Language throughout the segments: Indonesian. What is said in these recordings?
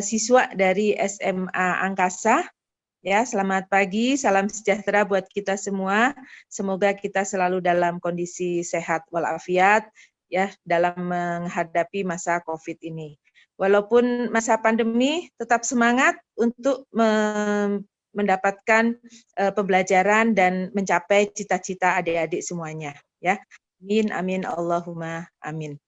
siswa dari SMA Angkasa. Ya, selamat pagi, salam sejahtera buat kita semua. Semoga kita selalu dalam kondisi sehat walafiat ya dalam menghadapi masa Covid ini. Walaupun masa pandemi, tetap semangat untuk mendapatkan pembelajaran dan mencapai cita-cita adik-adik semuanya. Ya, amin, amin, Allahumma amin.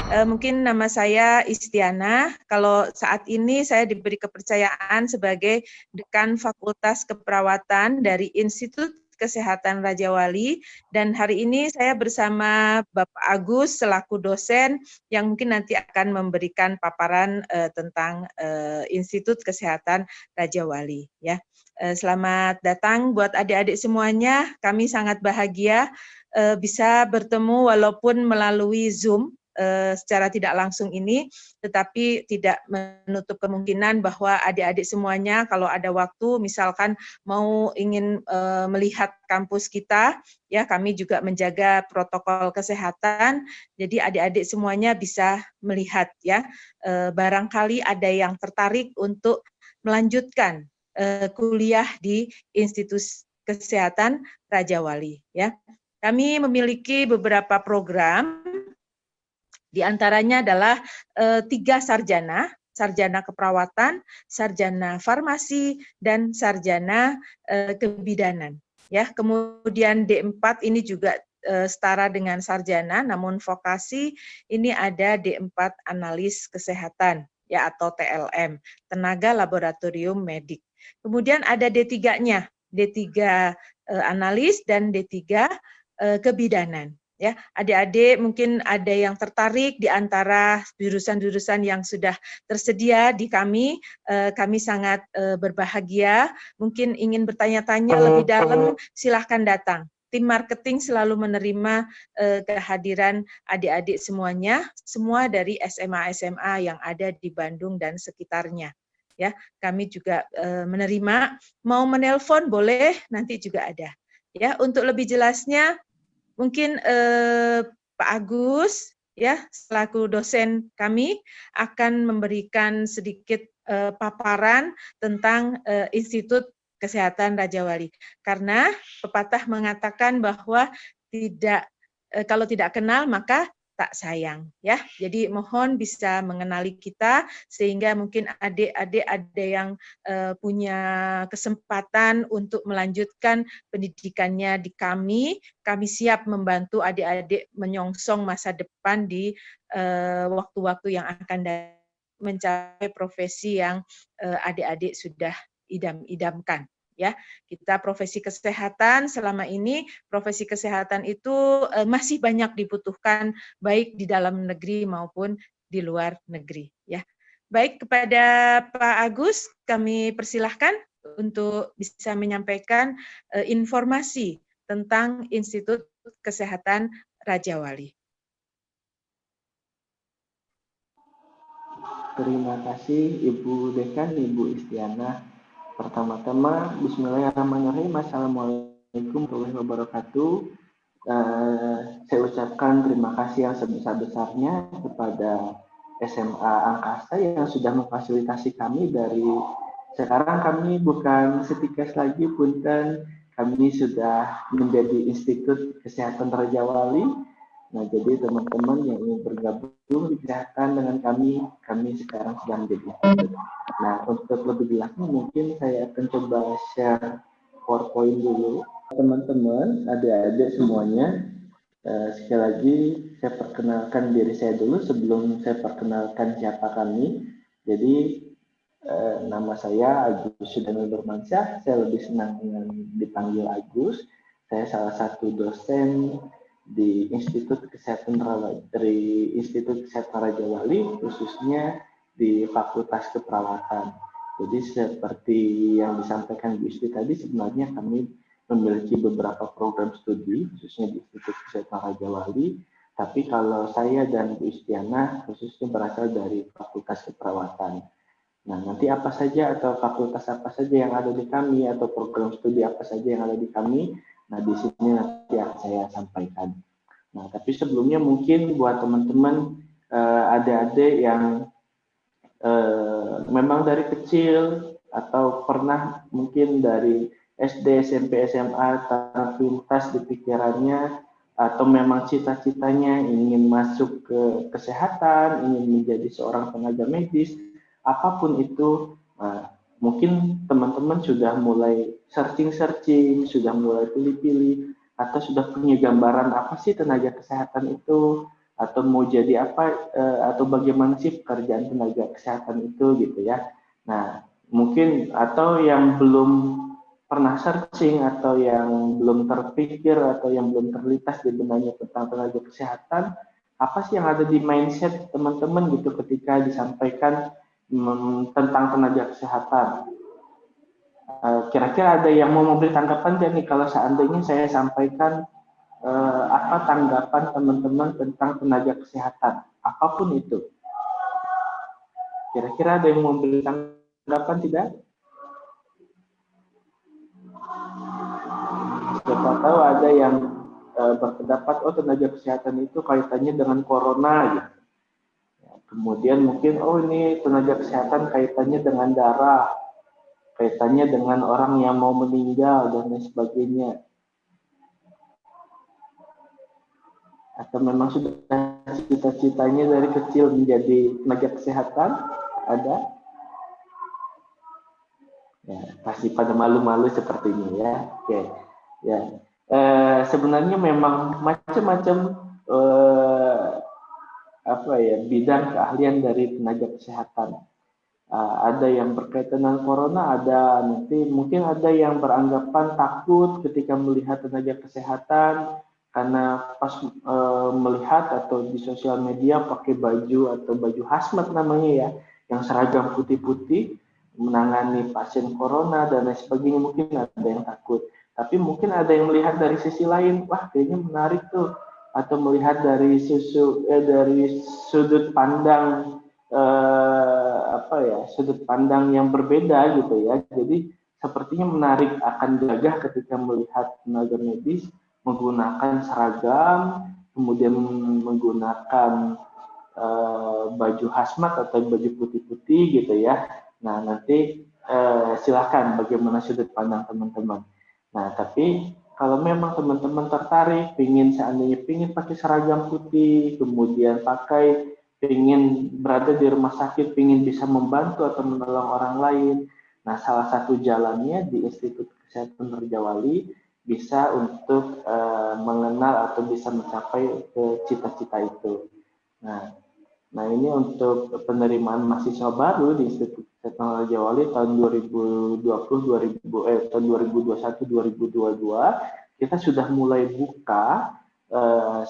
Mungkin nama saya Istiana. Kalau saat ini saya diberi kepercayaan sebagai Dekan Fakultas Keperawatan dari Institut Kesehatan Raja Wali, dan hari ini saya bersama Bapak Agus selaku dosen yang mungkin nanti akan memberikan paparan tentang Institut Kesehatan Raja Wali. Ya, selamat datang buat adik-adik semuanya. Kami sangat bahagia bisa bertemu walaupun melalui Zoom secara tidak langsung ini, tetapi tidak menutup kemungkinan bahwa adik-adik semuanya kalau ada waktu, misalkan mau ingin melihat kampus kita, ya kami juga menjaga protokol kesehatan, jadi adik-adik semuanya bisa melihat ya. Barangkali ada yang tertarik untuk melanjutkan kuliah di Institut Kesehatan Raja Wali. Ya, kami memiliki beberapa program. Di antaranya adalah 3 sarjana, sarjana keperawatan, sarjana farmasi, dan sarjana kebidanan. Ya, kemudian D4 ini juga setara dengan sarjana, namun vokasi ini ada D4 analis kesehatan ya atau TLM, tenaga laboratorium medik. Kemudian ada D3-nya, D3 analis dan D3 kebidanan. Ya, adik-adik mungkin ada yang tertarik di antara jurusan-jurusan yang sudah tersedia di kami. Kami sangat berbahagia. Mungkin ingin bertanya-tanya lebih dalam, silahkan datang. Tim marketing selalu menerima kehadiran adik-adik semuanya, semua dari SMA-SMA yang ada di Bandung dan sekitarnya. Ya, kami juga menerima. Mau menelpon boleh, nanti juga ada. Ya, untuk lebih jelasnya mungkin Pak Agus ya selaku dosen kami akan memberikan sedikit paparan tentang Institut Kesehatan Raja Wali. Karena pepatah mengatakan bahwa kalau tidak kenal maka tak sayang ya. Jadi mohon bisa mengenali kita sehingga mungkin adik-adik ada yang punya kesempatan untuk melanjutkan pendidikannya di kami siap membantu adik-adik menyongsong masa depan di waktu-waktu yang akan datang mencapai profesi yang adik-adik sudah idam-idamkan. Ya, kita profesi kesehatan selama ini profesi kesehatan itu masih banyak dibutuhkan baik di dalam negeri maupun di luar negeri. Ya, baik kepada Pak Agus kami persilahkan untuk bisa menyampaikan informasi tentang Institut Kesehatan Raja Wali. Terima kasih Ibu Dekan, Ibu Istiana. Pertama-tama, Bismillahirrahmanirrahim. Assalamualaikum warahmatullahi wabarakatuh. Saya ucapkan terima kasih yang sebesar-besarnya kepada SMA Angkasa yang sudah memfasilitasi kami dari sekarang kami bukan Setikes lagi, punten kami sudah menjadi Institut Kesehatan Raja Wali. Nah, jadi teman-teman yang ingin bergabung di kesehatan dengan kami sekarang sudah menjadi institut. Nah, untuk lebih jelasnya mungkin saya akan coba share PowerPoint dulu. Teman-teman, adik-adik semuanya, sekali lagi saya perkenalkan diri saya dulu sebelum saya perkenalkan siapa kami. Jadi, nama saya Agus Sudano Nurmansyah, saya lebih senang dengan dipanggil Agus. Saya salah satu dosen di Institut Kesehatan Raja Wali, khususnya di Fakultas Keperawatan. Jadi seperti yang disampaikan Bu Isti tadi, sebenarnya kami memiliki beberapa program studi, khususnya di Institut Kesehatan Raja Wali. Tapi kalau saya dan Bu Istiana khususnya berasal dari Fakultas Keperawatan. Nah, nanti apa saja atau fakultas apa saja yang ada di kami atau program studi apa saja yang ada di kami, nah di sini nanti akan saya sampaikan. Nah, tapi sebelumnya mungkin buat teman-teman adik-adik yang memang dari kecil atau pernah mungkin dari SD, SMP, SMA terlintas di pikirannya atau memang cita-citanya ingin masuk ke kesehatan, ingin menjadi seorang tenaga medis, apapun itu, mungkin teman-teman sudah mulai searching-searching, sudah mulai pilih-pilih, atau sudah punya gambaran apa sih tenaga kesehatan itu, atau mau jadi apa, atau bagaimana sih pekerjaan tenaga kesehatan itu gitu ya. Nah, mungkin atau yang belum pernah searching atau yang belum terpikir atau yang belum terlintas di benaknya tentang tenaga kesehatan, apa sih yang ada di mindset teman-teman gitu ketika disampaikan tentang tenaga kesehatan. Kira-kira ada yang mau memberi tanggapan nih kalau seandainya saya sampaikan apa tanggapan teman-teman tentang tenaga kesehatan, apapun itu. Kira-kira ada yang mau memberi tanggapan tidak? Siapa tahu ada yang berpendapat, oh tenaga kesehatan itu kaitannya dengan corona gitu. Kemudian mungkin, oh ini tenaga kesehatan kaitannya dengan darah, kaitannya dengan orang yang mau meninggal dan lain sebagainya. Atau memang sudah cita-citanya dari kecil menjadi tenaga kesehatan, ada? Ya, pasti pada malu-malu sepertinya ya. Oke, ya. Sebenarnya memang macam-macam bidang keahlian dari tenaga kesehatan. Ada yang berkaitan dengan corona, ada nanti mungkin ada yang beranggapan takut ketika melihat tenaga kesehatan karena pas melihat atau di sosial media pakai baju atau baju hazmat namanya ya, yang seragam putih-putih menangani pasien corona dan lain sebagainya, mungkin ada yang takut. Tapi mungkin ada yang melihat dari sisi lain, wah kayaknya menarik tuh, atau melihat dari sudut pandang sudut pandang yang berbeda gitu ya. Jadi sepertinya menarik, akan gagah ketika melihat tenaga medis menggunakan seragam, kemudian menggunakan baju hazmat atau baju putih-putih gitu ya. Nah nanti silakan bagaimana sudut pandang teman-teman. Nah tapi kalau memang teman-teman tertarik, seandainya ingin pakai seragam putih, kemudian ingin berada di rumah sakit, ingin bisa membantu atau menolong orang lain. Nah, salah satu jalannya di Institut Kesehatan Rajawali bisa untuk mengenal atau bisa mencapai cita-cita itu. Nah, ini untuk penerimaan mahasiswa baru di Institut Kesehatan Rajawali tahun 2021-2022, kita sudah mulai buka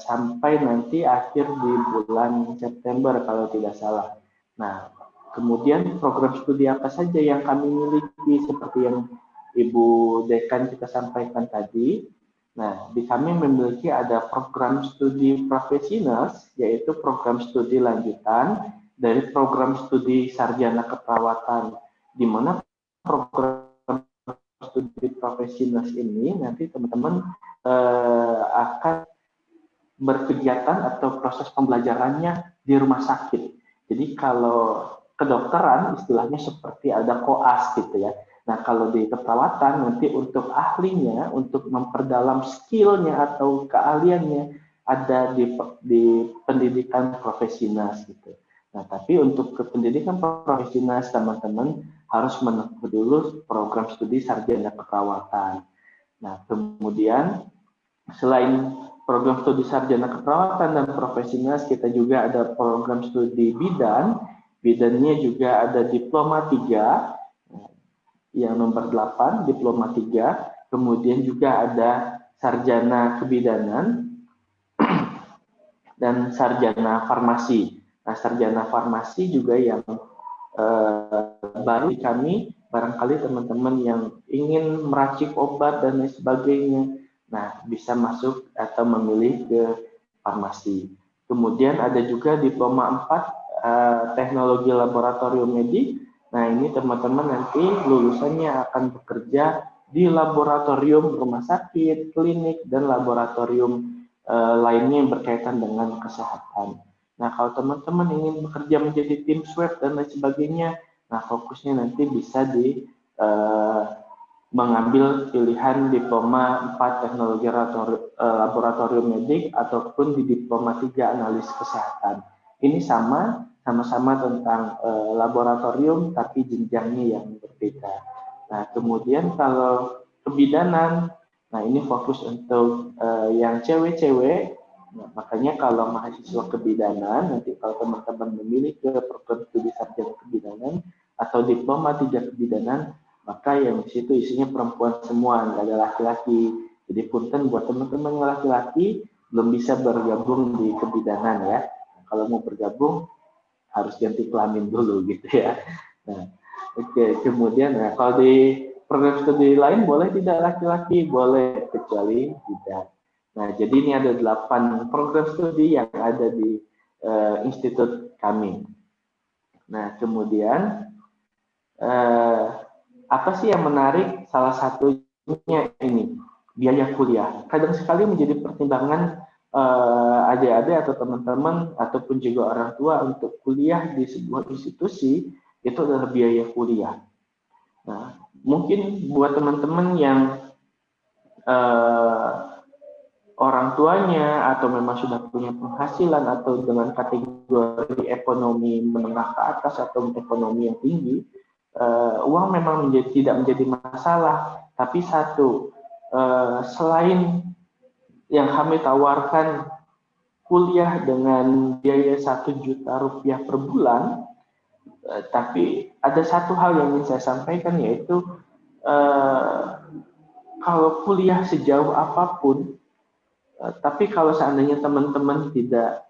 sampai nanti akhir di bulan September kalau tidak salah. Nah, kemudian program studi apa saja yang kami miliki seperti yang Ibu Dekan kita sampaikan tadi. Nah, di kami memiliki ada program studi profesionals, yaitu program studi lanjutan dari program studi sarjana keperawatan, di mana program studi profesionals ini nanti teman-teman akan berkegiatan atau proses pembelajarannya di rumah sakit. Jadi kalau kedokteran istilahnya seperti ada koas gitu ya. Nah kalau di keperawatan nanti untuk ahlinya, untuk memperdalam skillnya atau keahliannya ada di pendidikan profesional gitu. Nah tapi untuk pendidikan profesional teman-teman harus menempuh dulu program studi sarjana keperawatan. Nah kemudian selain program studi sarjana keperawatan dan profesional, kita juga ada program studi bidan. Bidannya juga ada diploma 3, yang nomor 8, diploma 3. Kemudian juga ada sarjana kebidanan dan sarjana farmasi. Nah, sarjana farmasi juga yang baru di kami, barangkali teman-teman yang ingin meracik obat dan lain sebagainya, nah bisa masuk atau memilih ke farmasi. Kemudian ada juga diploma 4 teknologi laboratorium medik. Nah ini teman-teman nanti lulusannya akan bekerja di laboratorium rumah sakit, klinik, dan laboratorium lainnya yang berkaitan dengan kesehatan. Nah, kalau teman-teman ingin bekerja menjadi tim swab dan lain sebagainya, nah fokusnya nanti bisa di mengambil pilihan diploma 4 teknologi laboratorium medik ataupun di diploma 3 analis kesehatan. Ini sama-sama tentang laboratorium tapi jenjangnya yang berbeda. Nah, kemudian kalau kebidanan, nah ini fokus untuk yang cewek-cewek. Nah, makanya kalau mahasiswa kebidanan, nanti kalau teman-teman memilih ke program studi sarjana kebidanan atau diploma 3 kebidanan, maka yang di situ isinya perempuan semua, nggak ada laki-laki. Jadi punten buat teman-teman yang laki-laki belum bisa bergabung di kebidanan ya. Nah, kalau mau bergabung harus ganti kelamin dulu gitu ya. Nah, kemudian kalau di program studi lain boleh tidak laki-laki, boleh kecuali tidak. Nah, jadi ini ada 8 program studi yang ada di institut kami. Nah, kemudian apa sih yang menarik? Salah satunya ini, biaya kuliah. Kadang sekali menjadi pertimbangan adik-adik atau teman-teman ataupun juga orang tua untuk kuliah di sebuah institusi itu adalah biaya kuliah. Nah, mungkin buat teman-teman yang orang tuanya atau memang sudah punya penghasilan atau dengan kategori ekonomi menengah ke atas atau ekonomi yang tinggi, uang memang tidak menjadi masalah, tapi satu, selain yang kami tawarkan kuliah dengan biaya 1 juta rupiah per bulan, tapi ada satu hal yang ingin saya sampaikan, yaitu kalau kuliah sejauh apapun, tapi kalau seandainya teman-teman tidak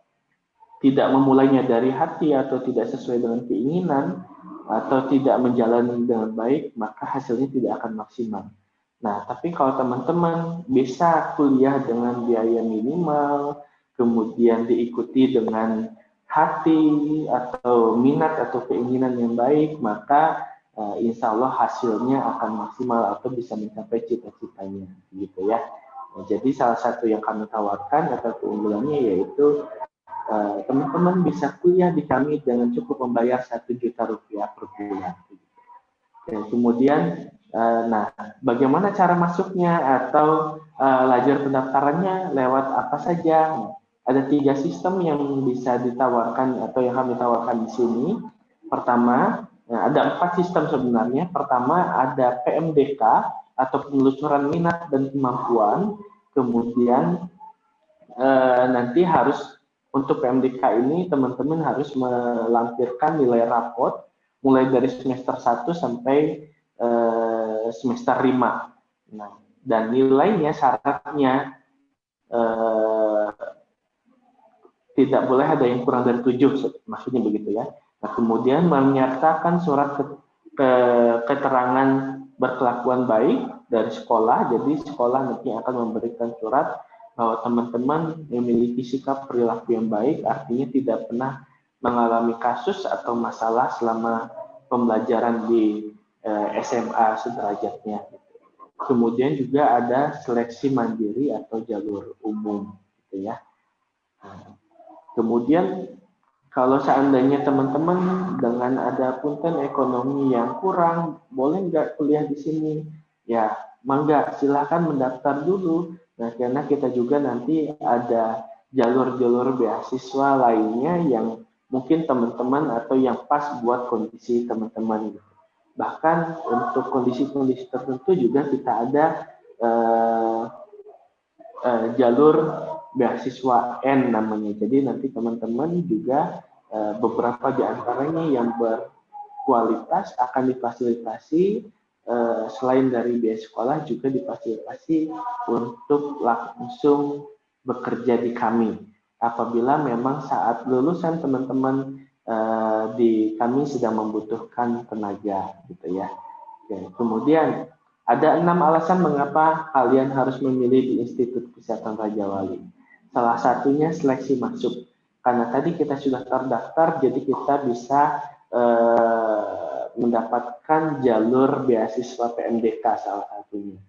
memulainya dari hati atau tidak sesuai dengan keinginan atau tidak menjalani dengan baik, maka hasilnya tidak akan maksimal. Nah, tapi kalau teman-teman bisa kuliah dengan biaya minimal, kemudian diikuti dengan hati atau minat atau keinginan yang baik, maka insya Allah hasilnya akan maksimal atau bisa mencapai cita-citanya, gitu ya. Nah, jadi salah satu yang kami tawarkan atau keunggulannya yaitu teman-teman bisa kuliah di kami dengan cukup membayar 1 juta rupiah per bulan. Dan kemudian, nah, bagaimana cara masuknya atau lajur pendaftarannya lewat apa saja? Ada 3 sistem yang bisa ditawarkan atau yang kami tawarkan di sini. Pertama, ada 4 sistem sebenarnya. Pertama ada PMDK atau penelusuran minat dan kemampuan. Kemudian nanti harus untuk PMDK ini teman-teman harus melampirkan nilai rapot mulai dari semester 1 sampai semester 5. Nah, dan nilainya syaratnya tidak boleh ada yang kurang dari 7, maksudnya begitu ya. Nah, kemudian menyertakan surat keterangan berkelakuan baik dari sekolah, jadi sekolah nanti akan memberikan surat bahwa teman-teman memiliki sikap perilaku yang baik, artinya tidak pernah mengalami kasus atau masalah selama pembelajaran di SMA sederajatnya. Kemudian juga ada seleksi mandiri atau jalur umum, gitu ya. Kemudian kalau seandainya teman-teman dengan ada punten ekonomi yang kurang, boleh nggak kuliah di sini? Ya, mangga, silahkan mendaftar dulu. Nah, karena kita juga nanti ada jalur-jalur beasiswa lainnya yang mungkin teman-teman atau yang pas buat kondisi teman-teman. Bahkan untuk kondisi-kondisi tertentu juga kita ada jalur beasiswa N namanya. Jadi nanti teman-teman juga beberapa di antaranya yang berkualitas akan difasilitasi selain dari biaya sekolah juga difasilitasi untuk langsung bekerja di kami. Apabila memang saat lulusan teman-teman di kami sedang membutuhkan tenaga, gitu ya. Oke, kemudian ada 6 alasan mengapa kalian harus memilih di Institut Kesehatan Raja Wali. Salah satunya seleksi masuk. Karena tadi kita sudah terdaftar, jadi kita bisa mendapatkan jalur beasiswa PMDK salah satunya.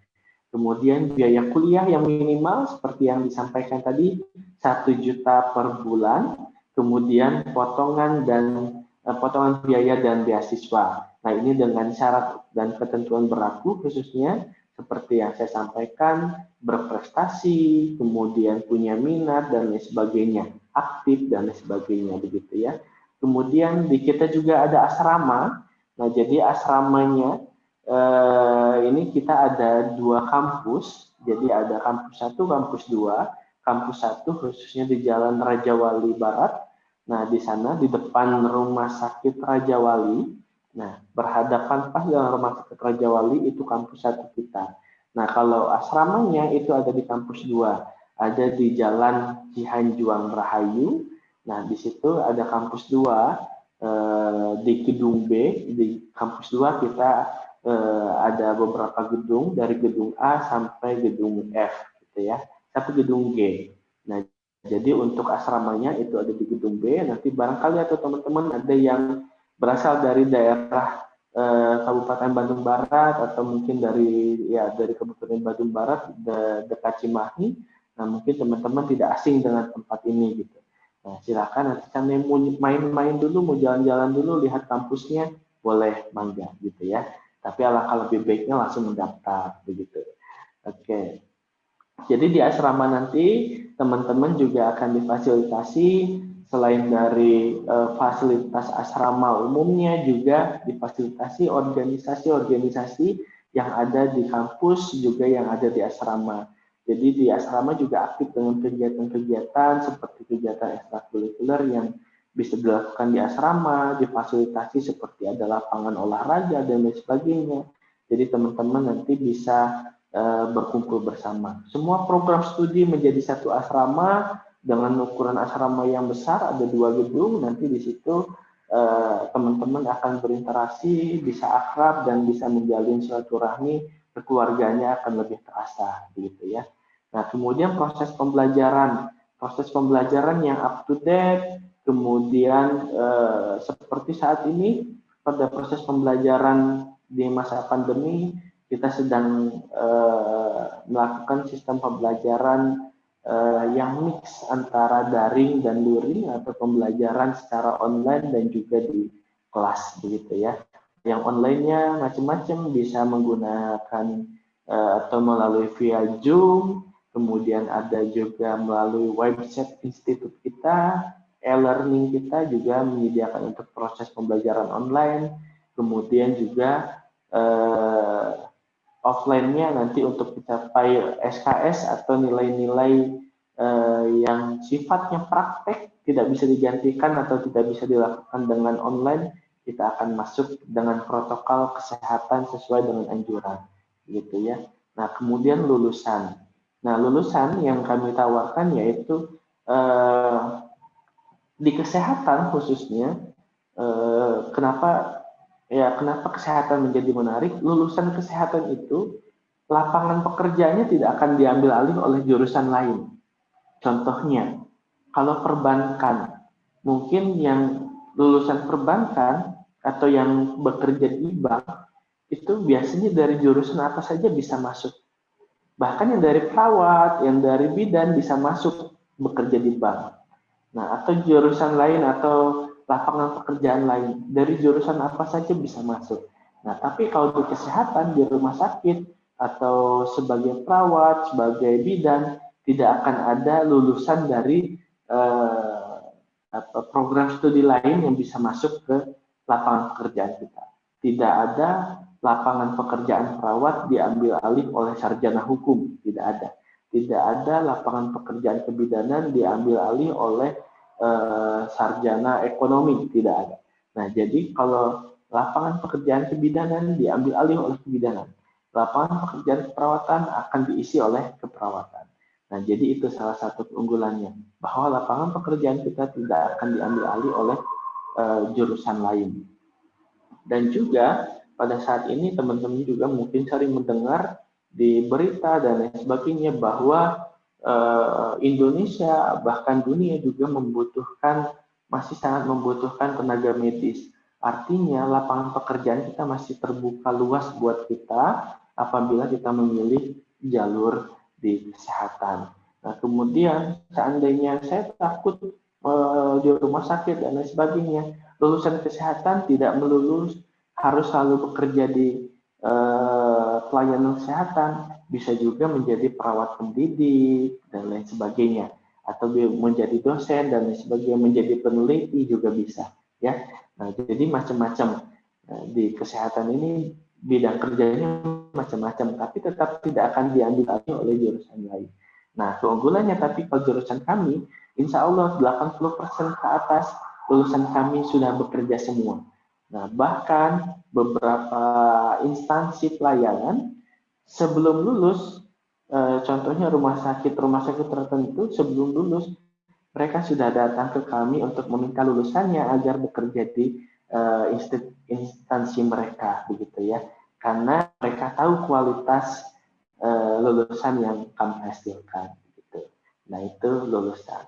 Kemudian biaya kuliah yang minimal seperti yang disampaikan tadi 1 juta per bulan, kemudian potongan biaya dan beasiswa. Nah, ini dengan syarat dan ketentuan berlaku khususnya seperti yang saya sampaikan, berprestasi, kemudian punya minat dan lain sebagainya, aktif dan lain sebagainya begitu ya. Kemudian di kita juga ada asrama. Nah, jadi asramanya ini kita ada 2 kampus, jadi ada kampus 1, kampus 2. Kampus 1 khususnya di Jalan Raja Wali Barat. Nah, di sana di depan Rumah Sakit Raja Wali. Nah, berhadapan pas dengan Rumah Sakit Raja Wali itu kampus 1 kita. Nah, kalau asramanya itu ada di kampus 2, ada di Jalan Cihanjuang Rahayu. Nah, di situ ada kampus 2 di gedung B. Di kampus 2 kita ada beberapa gedung dari gedung A sampai gedung F gitu ya, satu gedung G. Nah, jadi untuk asramanya itu ada di gedung B. Nanti barangkali atau teman-teman ada yang berasal dari daerah Kabupaten Bandung Barat atau mungkin dari Kabupaten Bandung Barat dekat Cimahi. Nah, mungkin teman-teman tidak asing dengan tempat ini gitu. Nah, silakan nanti kami mau main-main dulu, mau jalan-jalan dulu, lihat kampusnya, boleh mangga gitu ya. Tapi alangkah lebih baiknya langsung mendaftar begitu. Oke. Jadi di asrama nanti teman-teman juga akan difasilitasi selain dari fasilitas asrama umumnya, juga difasilitasi organisasi-organisasi yang ada di kampus juga yang ada di asrama. Jadi di asrama juga aktif dengan kegiatan-kegiatan seperti kegiatan ekstrakurikuler yang bisa dilakukan di asrama, difasilitasi seperti ada lapangan olahraga dan lain sebagainya. Jadi teman-teman nanti bisa berkumpul bersama. Semua program studi menjadi satu asrama dengan ukuran asrama yang besar, ada 2 gedung. Nanti di situ teman-teman akan berinteraksi, bisa akrab dan bisa menjalin silaturahmi, keluarganya akan lebih terasa, begitu ya. Nah, kemudian proses pembelajaran yang up to date. Kemudian seperti saat ini pada proses pembelajaran di masa pandemi kita sedang melakukan sistem pembelajaran yang mix antara daring dan luring atau pembelajaran secara online dan juga di kelas begitu ya. Yang online-nya macam-macam, bisa menggunakan atau melalui via Zoom, kemudian ada juga melalui website institut kita, e-learning kita juga menyediakan untuk proses pembelajaran online, kemudian juga offline-nya nanti untuk mencapai SKS atau nilai-nilai yang sifatnya praktek, tidak bisa digantikan atau tidak bisa dilakukan dengan online, kita akan masuk dengan protokol kesehatan sesuai dengan anjuran, gitu ya. Nah, kemudian lulusan. Nah, lulusan yang kami tawarkan yaitu di kesehatan khususnya, kenapa kesehatan menjadi menarik? Lulusan kesehatan itu lapangan pekerjaannya tidak akan diambil alih oleh jurusan lain. Contohnya, kalau perbankan, mungkin yang lulusan perbankan atau yang bekerja di bank itu biasanya dari jurusan apa saja bisa masuk. Bahkan yang dari perawat, yang dari bidan bisa masuk bekerja di bank. Nah, atau jurusan lain atau lapangan pekerjaan lain, dari jurusan apa saja bisa masuk. Nah, tapi kalau di kesehatan, di rumah sakit, atau sebagai perawat, sebagai bidan, tidak akan ada lulusan dari program studi lain yang bisa masuk ke lapangan pekerjaan kita. Tidak ada lapangan pekerjaan perawat diambil alih oleh sarjana hukum, tidak ada. Tidak ada lapangan pekerjaan kebidanan diambil alih oleh sarjana ekonomi, tidak ada. Nah, jadi kalau lapangan pekerjaan kebidanan diambil alih oleh kebidanan, lapangan pekerjaan keperawatan akan diisi oleh keperawatan. Nah, jadi itu salah satu keunggulannya, bahwa lapangan pekerjaan kita tidak akan diambil alih oleh jurusan lain. Dan juga pada saat ini teman-teman juga mungkin sering mendengar di berita dan lain sebagainya bahwa Indonesia bahkan dunia juga masih sangat membutuhkan tenaga medis. Artinya lapangan pekerjaan kita masih terbuka luas buat kita apabila kita memilih jalur di kesehatan. Nah, kemudian seandainya saya takut di rumah sakit dan lain sebagainya, lulusan kesehatan tidak melulu harus selalu bekerja di pelayanan kesehatan, bisa juga menjadi perawat pendidik dan lain sebagainya, atau menjadi dosen dan lain sebagainya, menjadi peneliti juga bisa, ya. Nah, jadi macam-macam. Nah, di kesehatan ini bidang kerjanya macam-macam, tapi tetap tidak akan diambil alih oleh jurusan lain. Nah, keunggulannya tapi kalau jurusan kami, insya Allah 80% ke atas lulusan kami sudah bekerja semua. Nah, bahkan beberapa instansi pelayanan sebelum lulus, contohnya rumah sakit tertentu sebelum lulus, mereka sudah datang ke kami untuk meminta lulusannya agar bekerja di instansi mereka, begitu ya. Karena mereka tahu kualitas lulusan yang kami hasilkan, gitu. Nah, itu lulusan.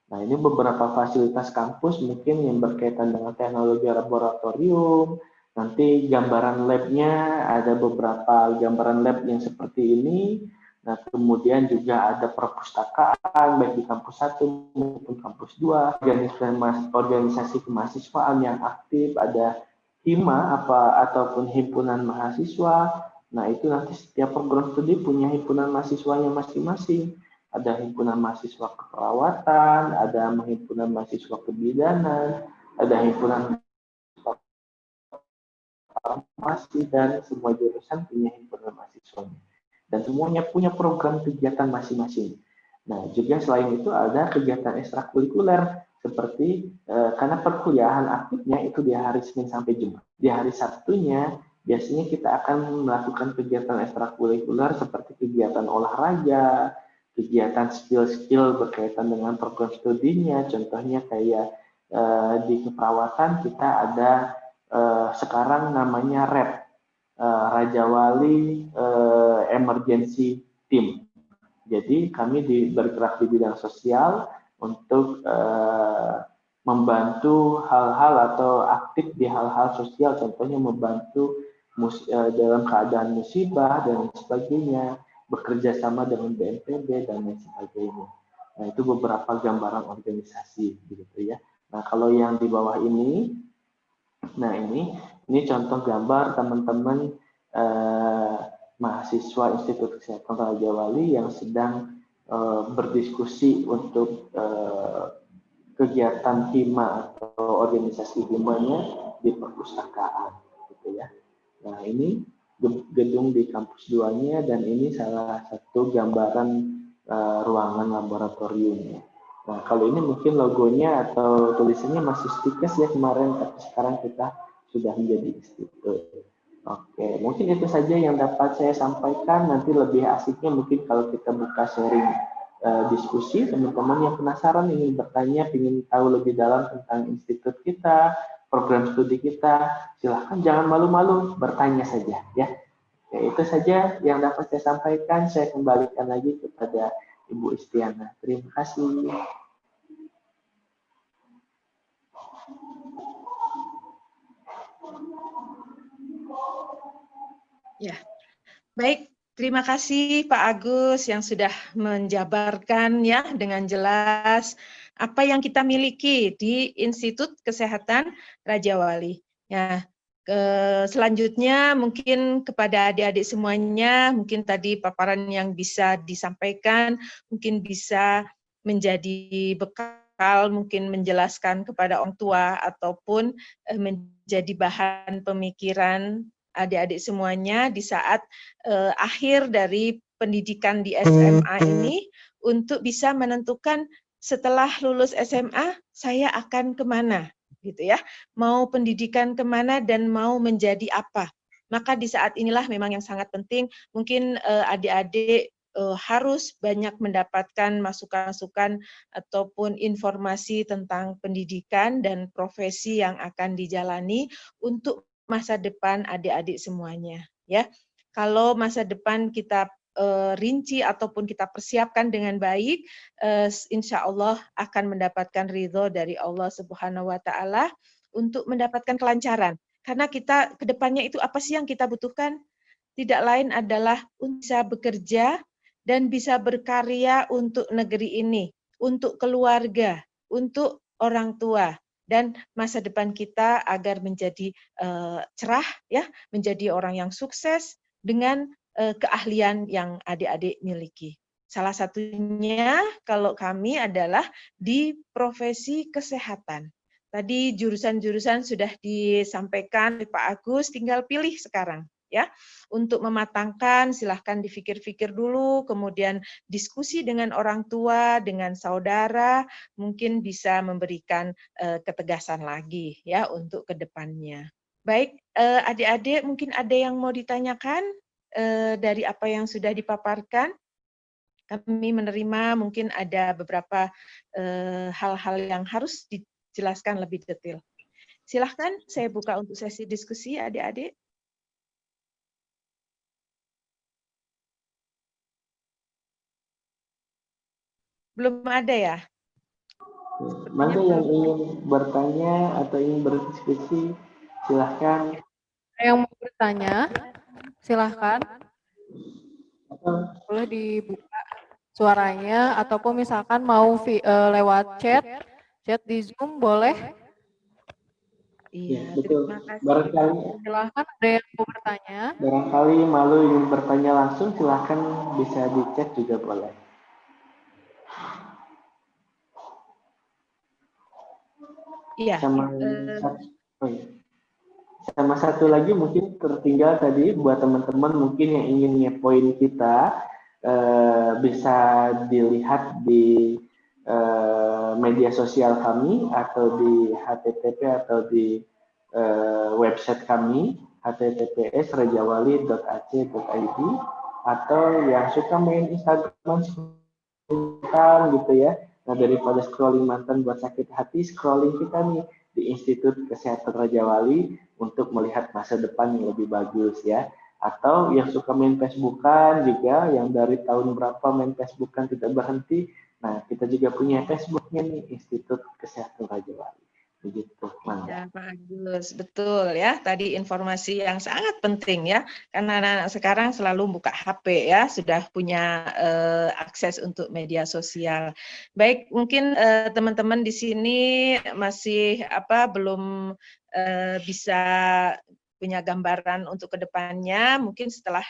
Nah, ini beberapa fasilitas kampus mungkin yang berkaitan dengan teknologi laboratorium. Nanti gambaran labnya, ada beberapa gambaran lab yang seperti ini. Nah, kemudian juga ada perpustakaan, baik di kampus 1 maupun kampus 2, organisasi kemahasiswaan yang aktif, ada HIMA ataupun himpunan mahasiswa. Nah, itu nanti setiap program studi punya himpunan mahasiswanya masing-masing. Ada himpunan mahasiswa keperawatan, ada himpunan mahasiswa kebidanan, ada himpunan farmasi, dan semua jurusan punya himpunan mahasiswanya. Dan semuanya punya program kegiatan masing-masing. Nah, juga selain itu ada kegiatan ekstrakurikuler seperti karena perkuliahan aktifnya itu di hari Senin sampai Jumat. Di hari Sabtunya biasanya kita akan melakukan kegiatan ekstrakurikuler seperti kegiatan olahraga, kegiatan skill-skill berkaitan dengan program studinya. Contohnya kayak di keperawatan kita ada sekarang namanya REP, Raja Wali Emergency Team. Jadi kami bergerak di bidang sosial untuk membantu hal-hal atau aktif di hal-hal sosial, contohnya membantu dalam keadaan musibah dan sebagainya, bekerja sama dengan BNPB dan lain sebagainya. Nah, itu beberapa gambaran organisasi, gitu ya. Nah, kalau yang di bawah ini, nah ini contoh gambar teman-teman mahasiswa Institut Kesehatan Raja Wali yang sedang berdiskusi untuk kegiatan HIMA atau organisasi HIMA-nya di perpustakaan, gitu ya. Nah, ini gedung di kampus 2-nya, dan ini salah satu gambaran ruangan laboratoriumnya. Nah, kalau ini mungkin logonya atau tulisannya masih stikes ya kemarin, tapi sekarang kita sudah menjadi institut. Oke, mungkin itu saja yang dapat saya sampaikan. Nanti lebih asiknya mungkin kalau kita buka sharing diskusi, teman-teman yang penasaran ingin bertanya, ingin tahu lebih dalam tentang institut kita, program studi kita, silahkan jangan malu-malu, bertanya saja ya. Oke, itu saja yang dapat saya sampaikan. Saya kembalikan lagi kepada Ibu Istiana. Terima kasih. Ya, baik. Terima kasih Pak Agus yang sudah menjabarkan ya dengan jelas apa yang kita miliki di Institut Kesehatan Raja Wali. Ya, selanjutnya mungkin kepada adik-adik semuanya, mungkin tadi paparan yang bisa disampaikan, mungkin bisa menjadi bekal, mungkin menjelaskan kepada orang tua ataupun menjadi bahan pemikiran adik-adik semuanya di saat akhir dari pendidikan di SMA ini untuk bisa menentukan setelah lulus SMA saya akan kemana, gitu ya. Mau pendidikan kemana dan mau menjadi apa. Maka di saat inilah memang yang sangat penting, mungkin adik-adik harus banyak mendapatkan masukan-masukan ataupun informasi tentang pendidikan dan profesi yang akan dijalani untuk masa depan adik-adik semuanya, ya. Kalau masa depan kita rinci ataupun kita persiapkan dengan baik, insya Allah akan mendapatkan ridho dari Allah Subhanahu wa Ta'ala untuk mendapatkan kelancaran. Karena kita ke depannya itu apa sih yang kita butuhkan? Tidak lain adalah bisa bekerja dan bisa berkarya untuk negeri ini, untuk keluarga, untuk orang tua, dan masa depan kita agar menjadi cerah, ya, menjadi orang yang sukses dengan keahlian yang adik-adik miliki. Salah satunya kalau kami adalah di profesi kesehatan. Tadi jurusan-jurusan sudah disampaikan Pak Agus, tinggal pilih sekarang, ya. Untuk mematangkan silahkan dipikir-pikir dulu, kemudian diskusi dengan orang tua, dengan saudara, mungkin bisa memberikan ketegasan lagi ya untuk ke depannya. Baik, adik-adik mungkin ada yang mau ditanyakan dari apa yang sudah dipaparkan. Kami menerima mungkin ada beberapa hal-hal yang harus dijelaskan lebih detail. Silahkan saya buka untuk sesi diskusi adik-adik. Belum ada ya? Mana yang ingin bertanya atau ingin berdiskusi, silahkan. Yang mau bertanya, silahkan. Atau Boleh dibuka suaranya, ataupun misalkan mau lewat chat di Zoom boleh. Iya, ya, betul. terima kasih. Barangkali, Silahkan ada yang mau bertanya. barangkali malu ingin bertanya langsung, silahkan bisa di chat juga boleh. Iya. Sama satu lagi mungkin tertinggal tadi buat teman-teman mungkin yang ingin ngepoin kita bisa dilihat di media sosial kami atau di http atau di website kami https.rajawali.ac.id atau yang suka main Instagram gitu ya. Nah, daripada scrolling mantan buat sakit hati, scrolling kita nih di Institut Kesehatan Raja Wali untuk melihat masa depan yang lebih bagus ya. Atau yang suka main Facebookan juga, yang dari tahun berapa main Facebookan tidak berhenti. Nah, kita juga punya Facebooknya nih, Institut Kesehatan Raja Wali. Begitu, Ya, Pak Agus, betul ya. Tadi informasi yang sangat penting ya, karena anak-anak sekarang selalu buka HP ya, sudah punya akses untuk media sosial. Baik, mungkin teman-teman di sini masih belum bisa punya gambaran untuk kedepannya, mungkin setelah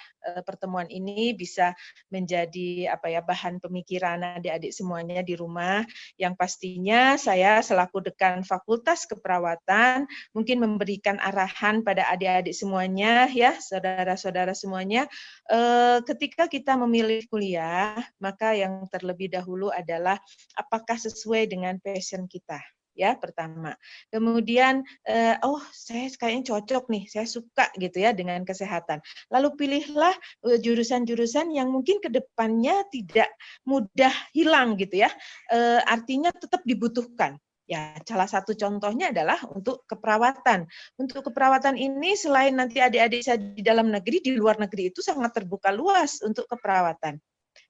pertemuan ini bisa menjadi bahan pemikiran adik-adik semuanya di rumah. Yang pastinya saya selaku dekan Fakultas Keperawatan mungkin memberikan arahan pada adik-adik semuanya ya, saudara-saudara semuanya, ketika kita memilih kuliah, maka yang terlebih dahulu adalah apakah sesuai dengan passion kita. Ya, pertama. Kemudian, saya kayaknya cocok nih, saya suka gitu ya dengan kesehatan. Lalu pilihlah jurusan-jurusan yang mungkin ke depannya tidak mudah hilang gitu ya. Artinya tetap dibutuhkan. Ya, salah satu contohnya adalah untuk keperawatan. Untuk keperawatan ini selain nanti adik-adik saya di dalam negeri, di luar negeri itu sangat terbuka luas untuk keperawatan.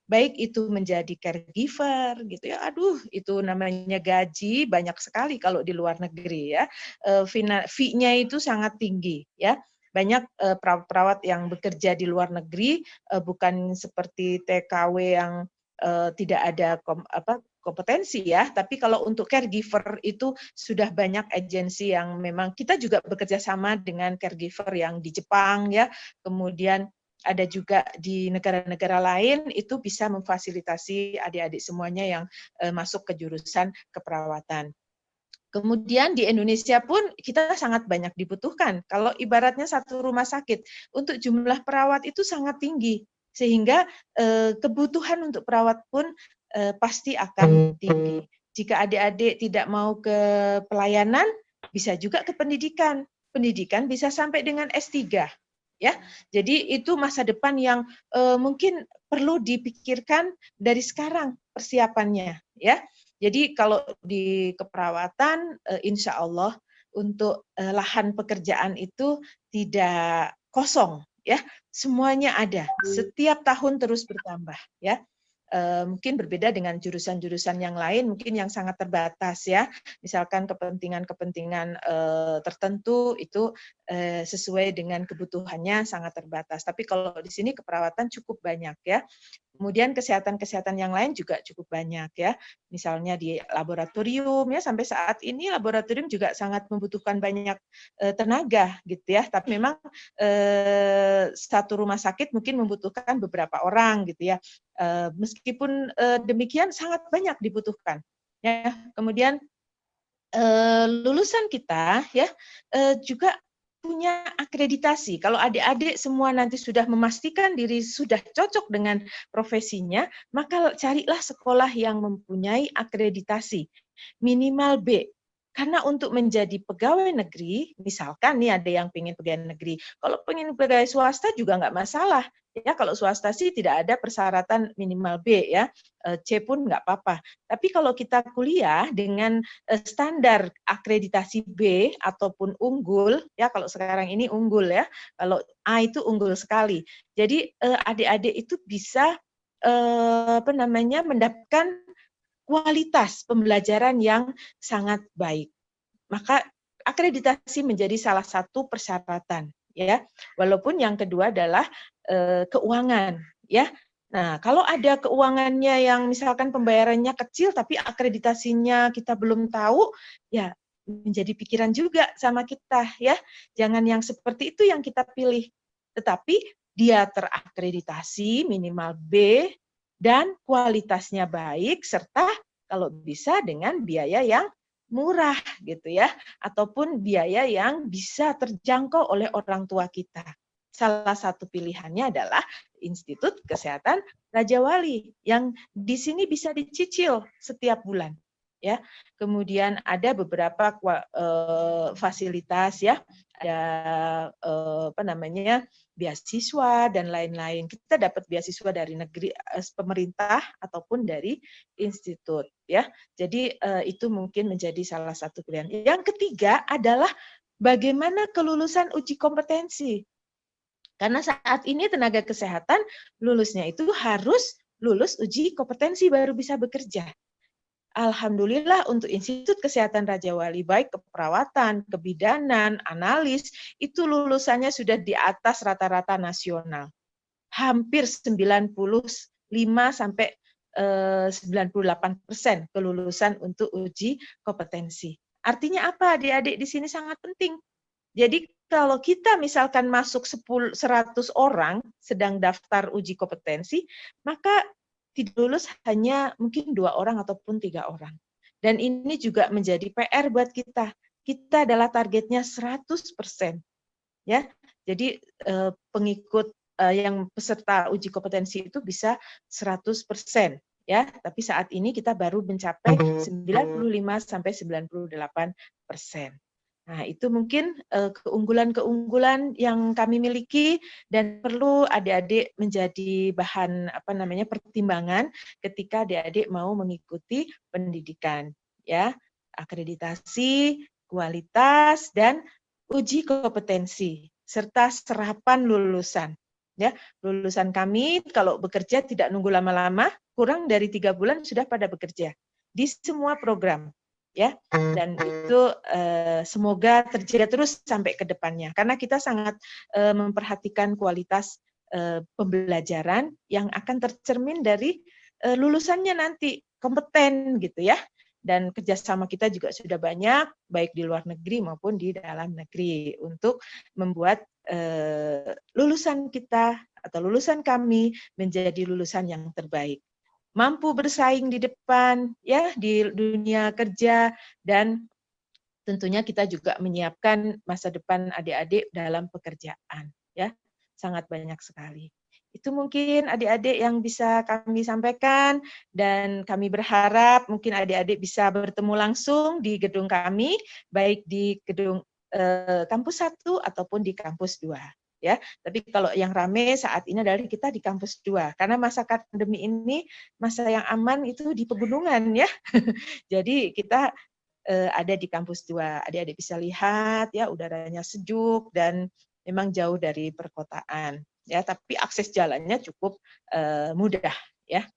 Baik itu menjadi caregiver gitu ya, aduh itu namanya gaji banyak sekali kalau di luar negeri ya, fee-nya itu sangat tinggi ya, banyak perawat-perawat yang bekerja di luar negeri, bukan seperti TKW yang tidak ada kompetensi ya, tapi kalau untuk caregiver itu sudah banyak agensi yang memang kita juga bekerja sama dengan caregiver yang di Jepang ya, kemudian ada juga di negara-negara lain itu bisa memfasilitasi adik-adik semuanya yang masuk ke jurusan keperawatan. Kemudian di Indonesia pun kita sangat banyak dibutuhkan. Kalau ibaratnya satu rumah sakit, untuk jumlah perawat itu sangat tinggi. Sehingga kebutuhan untuk perawat pun pasti akan tinggi. Jika adik-adik tidak mau ke pelayanan, bisa juga ke pendidikan. Pendidikan bisa sampai dengan S3. Ya, jadi itu masa depan yang mungkin perlu dipikirkan dari sekarang persiapannya, ya. Jadi kalau di keperawatan, insya Allah untuk lahan pekerjaan itu tidak kosong, ya. Semuanya ada, setiap tahun terus bertambah, ya. mungkin berbeda dengan jurusan-jurusan yang lain, mungkin yang sangat terbatas ya. Misalkan kepentingan-kepentingan tertentu itu sesuai dengan kebutuhannya sangat terbatas. Tapi kalau di sini keperawatan cukup banyak ya. Kemudian kesehatan-kesehatan yang lain juga cukup banyak ya. Misalnya di laboratorium ya, sampai saat ini laboratorium juga sangat membutuhkan banyak tenaga gitu ya. Tapi memang satu rumah sakit mungkin membutuhkan beberapa orang gitu ya. Meskipun demikian sangat banyak dibutuhkan ya. Kemudian lulusan kita ya juga punya akreditasi. Kalau adik-adik semua nanti sudah memastikan diri sudah cocok dengan profesinya, maka carilah sekolah yang mempunyai akreditasi minimal B. Karena untuk menjadi pegawai negeri, misalkan nih ada yang pengen pegawai negeri, kalau pengen pegawai swasta juga nggak masalah. Ya, kalau swasta sih tidak ada persyaratan minimal B ya, C pun nggak apa-apa. Tapi kalau kita kuliah dengan standar akreditasi B ataupun unggul, ya kalau sekarang ini unggul ya, kalau A itu unggul sekali. Jadi adik-adik itu bisa mendapatkan kualitas pembelajaran yang sangat baik. Maka akreditasi menjadi salah satu persyaratan ya. Walaupun yang kedua adalah keuangan ya. Nah, kalau ada keuangannya yang misalkan pembayarannya kecil tapi akreditasinya kita belum tahu, ya menjadi pikiran juga sama kita ya. Jangan yang seperti itu yang kita pilih. Tetapi dia terakreditasi minimal B dan kualitasnya baik serta kalau bisa dengan biaya yang murah gitu ya, ataupun biaya yang bisa terjangkau oleh orang tua kita. Salah satu pilihannya adalah Institut Kesehatan Raja Wali yang di sini bisa dicicil setiap bulan. Ya, kemudian ada beberapa fasilitas ya, ada beasiswa dan lain-lain. Kita dapat beasiswa dari negeri, pemerintah ataupun dari institut ya. Jadi itu mungkin menjadi salah satu pilihan. Yang ketiga adalah bagaimana kelulusan uji kompetensi. Karena saat ini tenaga kesehatan lulusnya itu harus lulus uji kompetensi baru bisa bekerja. Alhamdulillah untuk Institut Kesehatan Raja Wali, baik keperawatan, kebidanan, analis, itu lulusannya sudah di atas rata-rata nasional. Hampir 95 sampai 98% kelulusan untuk uji kompetensi. Artinya apa adik-adik di sini sangat penting. Jadi kalau kita misalkan masuk 100 orang sedang daftar uji kompetensi, maka tidak lulus hanya mungkin 2 orang ataupun 3 orang. Dan ini juga menjadi PR buat kita. Kita adalah targetnya 100%. Ya. Jadi pengikut yang peserta uji kompetensi itu bisa 100%. Ya, tapi saat ini kita baru mencapai 95 sampai 98%. Nah, itu mungkin keunggulan-keunggulan yang kami miliki dan perlu adik-adik menjadi bahan pertimbangan ketika adik-adik mau mengikuti pendidikan, ya. Akreditasi, kualitas dan uji kompetensi serta serapan lulusan. Ya, lulusan kami kalau bekerja tidak nunggu lama-lama, kurang dari 3 bulan sudah pada bekerja di semua program. Ya, dan itu semoga terjaga terus sampai ke depannya karena kita sangat memperhatikan kualitas pembelajaran yang akan tercermin dari lulusannya nanti kompeten gitu ya, dan kerjasama kita juga sudah banyak baik di luar negeri maupun di dalam negeri untuk membuat lulusan kita atau lulusan kami menjadi lulusan yang terbaik, mampu bersaing di depan ya di dunia kerja, dan tentunya kita juga menyiapkan masa depan adik-adik dalam pekerjaan ya, sangat banyak sekali. Itu mungkin adik-adik yang bisa kami sampaikan dan kami berharap mungkin adik-adik bisa bertemu langsung di gedung kami baik di gedung kampus 1 ataupun di kampus 2. Ya, tapi kalau yang rame saat ini adalah kita di kampus 2 karena masa pandemi ini masa yang aman itu di pegunungan ya. Jadi kita ada di kampus 2. Adik-adik bisa lihat ya udaranya sejuk dan memang jauh dari perkotaan ya, tapi akses jalannya cukup mudah ya.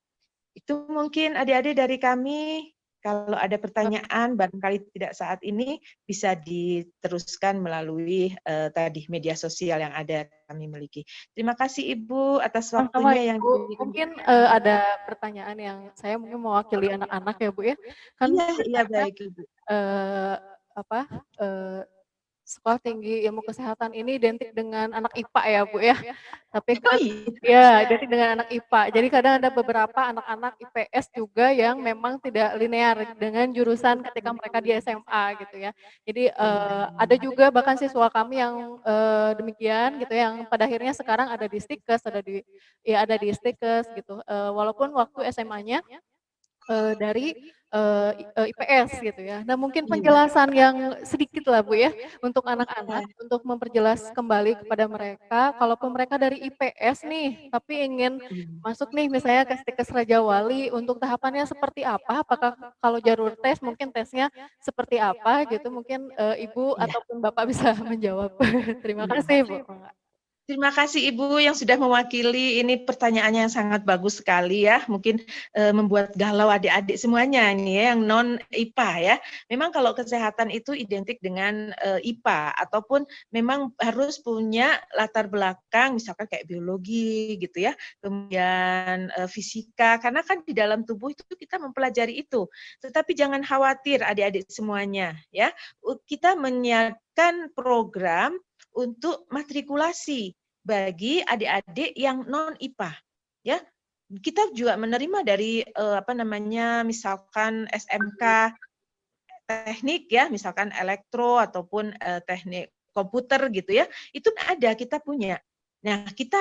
Itu mungkin adik-adik dari kami. Kalau ada pertanyaan, barangkali tidak saat ini, bisa diteruskan melalui tadi media sosial yang ada kami miliki. Terima kasih Ibu atas Sama waktunya yang Ibu, diberikan. mungkin ada pertanyaan yang saya mungkin mewakili anak-anak ya Bu ya. Kan Iya baik Ibu. apa sekolah tinggi ilmu kesehatan ini identik dengan anak IPA ya Bu ya. Tapi Oh kan iya. ya identik dengan anak IPA. Jadi kadang ada beberapa anak-anak IPS juga yang memang tidak linear dengan jurusan ketika mereka di SMA gitu ya. Jadi ada juga bahkan siswa kami yang demikian gitu yang pada akhirnya sekarang ada di Stikes, ada di Stikes gitu. Walaupun waktu SMA-nya dari IPS gitu ya. Nah mungkin penjelasan yang sedikit lah Bu ya untuk anak-anak untuk memperjelas kembali kepada mereka, kalaupun mereka dari IPS nih, tapi ingin masuk nih misalnya ke Stikes Raja Wali, untuk tahapannya seperti apa? Apakah kalau jalur tes mungkin tesnya seperti apa gitu? Mungkin Ibu ataupun Bapak bisa menjawab. Terima kasih Bu. Terima kasih Ibu yang sudah mewakili. Ini pertanyaannya yang sangat bagus sekali ya. Mungkin membuat galau adik-adik semuanya ini ya, yang non IPA ya. Memang kalau kesehatan itu identik dengan IPA ataupun memang harus punya latar belakang misalkan kayak biologi gitu ya. Kemudian fisika, karena kan di dalam tubuh itu kita mempelajari itu. Tetapi jangan khawatir adik-adik semuanya ya. Kita menyiapkan program untuk matrikulasi bagi adik-adik yang non IPA ya. Kita juga menerima dari misalkan SMK teknik ya, misalkan elektro ataupun teknik komputer gitu ya. Itu ada, kita punya. Nah, kita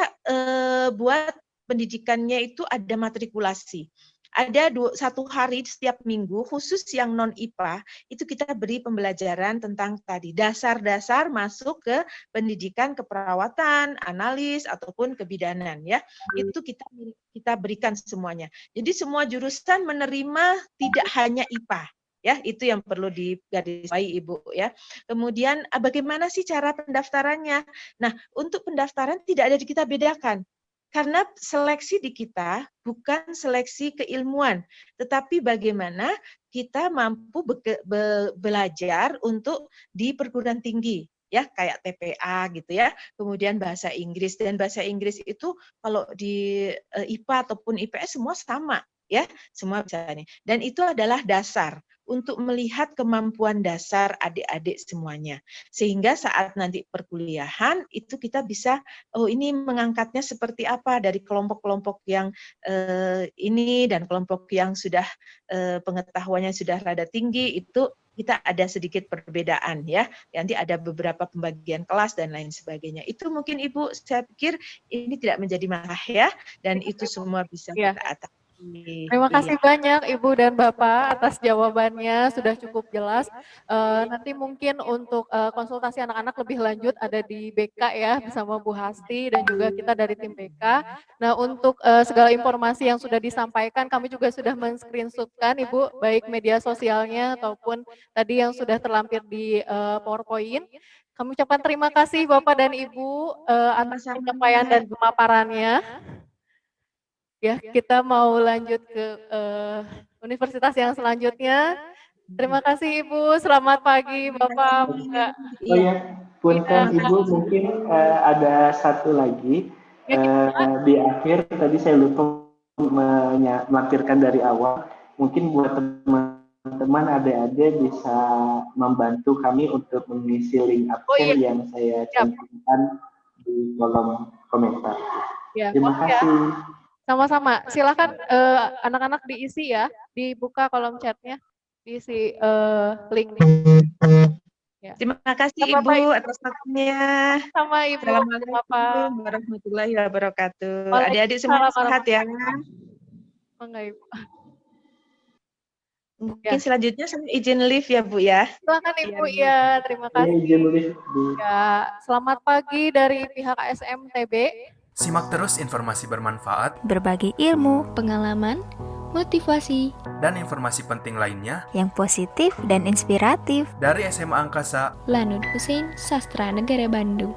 buat pendidikannya itu ada matrikulasi. Ada 1 hari setiap minggu khusus yang non IPA, itu kita beri pembelajaran tentang tadi dasar-dasar masuk ke pendidikan keperawatan, analis ataupun kebidanan ya. Itu kita berikan semuanya. Jadi semua jurusan menerima, tidak hanya IPA. Ya, itu yang perlu digarisbawahi Ibu ya. Kemudian bagaimana sih cara pendaftarannya? Nah, untuk pendaftaran tidak ada kita bedakan. Karena seleksi di kita bukan seleksi keilmuan, tetapi bagaimana kita mampu belajar untuk di perguruan tinggi, ya kayak TPA gitu ya. Kemudian bahasa Inggris, dan bahasa Inggris itu kalau di IPA ataupun IPS semua sama, ya semua bisa nih. Dan itu adalah dasar untuk melihat kemampuan dasar adik-adik semuanya. Sehingga saat nanti perkuliahan itu kita bisa, oh ini mengangkatnya seperti apa dari kelompok-kelompok yang ini dan kelompok yang sudah pengetahuannya sudah rada tinggi, itu kita ada sedikit perbedaan ya. Nanti ada beberapa pembagian kelas dan lain sebagainya. Itu mungkin Ibu, saya pikir ini tidak menjadi masalah ya, dan itu semua bisa kita atasi. Terima kasih banyak Ibu dan Bapak atas jawabannya, sudah cukup jelas. Nanti mungkin untuk konsultasi anak-anak lebih lanjut ada di BK ya, bersama Bu Hasti dan juga kita dari tim BK. Nah untuk segala informasi yang sudah disampaikan, kami juga sudah men-screenshotkan Ibu, baik media sosialnya ataupun tadi yang sudah terlampir di PowerPoint. Kami ucapkan terima kasih Bapak dan Ibu atas penyampaian dan pemaparannya. Ya, kita mau lanjut ke universitas yang selanjutnya. Terima kasih Ibu, selamat pagi Bapak. Oh ya, punten Ibu, mungkin ada satu lagi. Di akhir tadi saya lupa melampirkan dari awal. Mungkin buat teman-teman adik-adik bisa membantu kami untuk mengisi link absen yang saya cantumkan di kolom komentar. Terima kasih. Sama-sama, silakan anak-anak diisi ya, dibuka kolom chatnya, diisi link. Ya. Terima kasih Ibu atas waktunya. Sama Ibu. Assalamualaikum warahmatullahi wabarakatuh. Adik-adik semua sehat ya. Enggak Ibu. Mungkin selanjutnya saya izin live ya Bu ya. Silakan Ibu ya, terima kasih. Izin live, Bu. Ya, selamat pagi dari pihak ASMTB. Simak terus informasi bermanfaat, berbagi ilmu, pengalaman, motivasi, dan informasi penting lainnya yang positif dan inspiratif dari SMA Angkasa Lanud Hussein Sastra Negara Bandung.